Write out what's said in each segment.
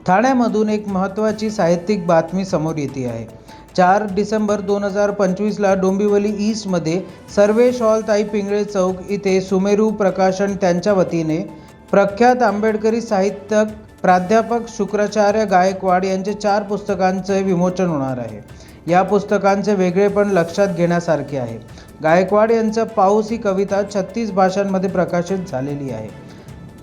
ठाण्यामधून एक महत्त्वाची साहित्यिक बातमी समोर येते आहे। 4 डिसेंबर 2025ला डोंबिवली ईस्टमध्ये सर्वेश हॉल ताई पिंगळे चौक इथे सुमेरू प्रकाशन त्यांच्या वतीने प्रख्यात आंबेडकरी साहित्यिक प्राध्यापक शुक्राचार्य गायकवाड यांचे 4 पुस्तकांचे विमोचन होणार आहे। या पुस्तकांचे वेगळेपण लक्षात घेण्यासारखे आहे। गायकवाड यांचं पाऊस ही कविता 36 भाषांमध्ये प्रकाशित झालेली आहे,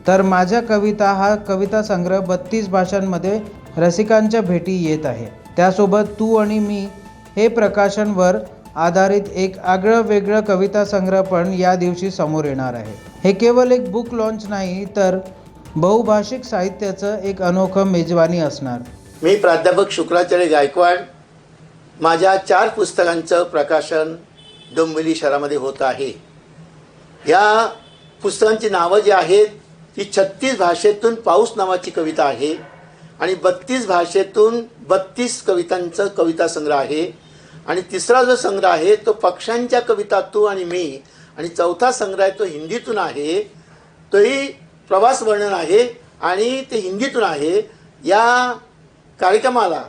तर माझ्या कविता हा कविता संग्रह 32 भाषांमध्ये रसिकांच्या भेटी येत आहे। त्यासोबत तू आणि मी हे प्रकाशनवर आधारित एक आगळं वेगळं कविता संग्रह पण या दिवशी समोर येणार आहे। हे केवळ एक बुक लॉन्च नाही, तर बहुभाषिक साहित्याचं एक अनोखं मेजवानी असणार। मी प्राध्यापक शुक्राचार्य गायकवाड, माझ्या 4 पुस्तकांचं प्रकाशन डोंबिवली शहरामध्ये होत आहे। या पुस्तकांची नावं जी आहेत ती 36 भाषेतून पाऊस नावाची कविता आहे आणि 32 भाषेतून 32 कवितांचं कविता संग्रह आहे आणि तिसरा जो संग्रह आहे तो पक्ष्यांच्या कविता तू आणि मी आणि चौथा संग्रह आहे तो हिंदीतून आहे, तोही प्रवास वर्णन आहे आणि ते हिंदीतून आहे। या कार्यक्रमाला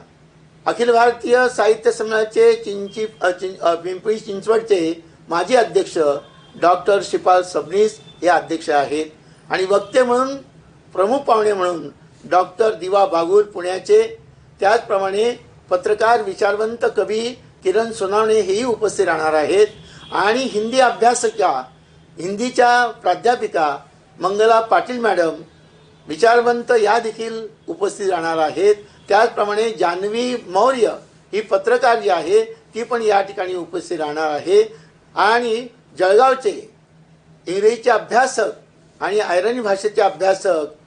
अखिल भारतीय साहित्य संमेलनाचे पिंपरी चिंचवडचे माजी अध्यक्ष डॉक्टर श्रीपाल सबनीस हे अध्यक्ष आहेत आणि वक्ते म्हणून प्रमुख पाहुणे म्हणून डॉक्टर दिवा बागुल पुण्याचे, त्याचप्रमाणे पत्रकार विचारवंत कवी किरण सोनावणे हेही उपस्थित राहणार आहेत आणि हिंदी अभ्यासिका, हिंदीच्या प्राध्यापिका मंगला पाटील मॅडम विचारवंत या देखील उपस्थित राहणार आहेत। त्याचप्रमाणे जान्हवी मौर्य ही पत्रकार जी आहे ती पण या ठिकाणी उपस्थित राहणार आहे आणि जळगावचे इंग्रजीचे अभ्यासक आणि आयरणी भाषेचे अभ्यासक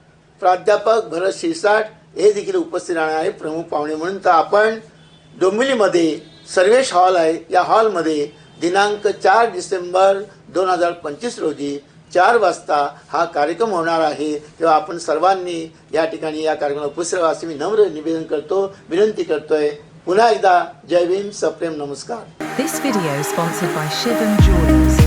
प्राध्यापक भरत शिरसाट हे देखील उपस्थित राहणार आहे प्रमुख पाहुणे म्हणून। तर आपण डोंबिवलीमध्ये सर्वेश हॉल आहे, या हॉलमध्ये दिनांक 4 डिसेंबर 2025 रोजी 4 वाजता हा कार्यक्रम होणार आहे। तेव्हा आपण सर्वांनी या ठिकाणी या कार्यक्रमाला उपस्थित राहावं असे मी नम्र निवेदन करतो, विनंती करतोय। पुन्हा एकदा जय भीम, सप्रेम नमस्कार। This video is sponsored by Shivam Jewelers.